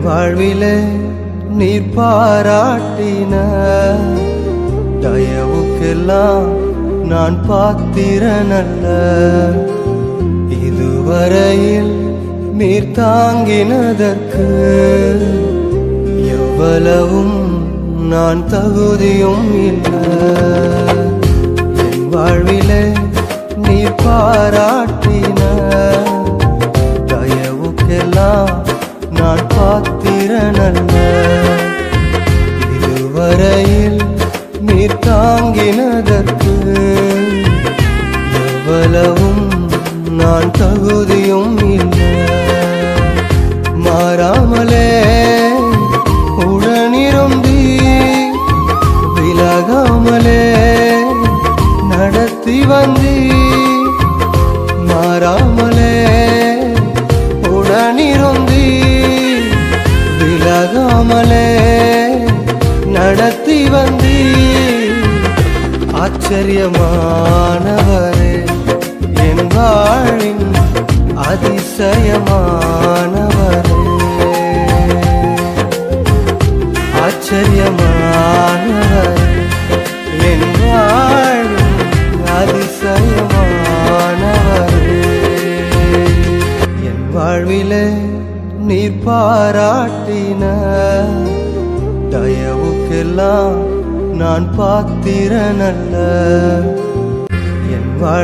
வாழ்விலே நீர் பாராட்டின தயவுக்கெல்லாம் நான் பாத்திரனல்ல. இதுவரையில் நீர் தாங்கினதற்கு எவ்வளவும் நான் தகுதியும் இல்லை. என் வாழ்விலே நீர் பாராட்டின தயவுக்கெல்லாம் நான் பாத்திரனல்ல. இதுவரையில் நீர் தாங்கினதற்கு எவ்வளவும் நான் தகுதியும் இல்லை. மாறாமலே உடனிருந்தி விலகாமலே நடத்தி வந்தி. மாறாமலே உடனிருந்தி விலகாமலே நடத்தி வந்தி. ஆச்சரியமானவரே என் வாழின் அதிசயமானவரே. ஆச்சரியமானவரே என் வாழின் அதிசயமானவரே. என் வாழ்விலே நீர் பாராட்டின தயவுக்கெல்லாம் நான் பாத்திரனல்ல. என் வாழ்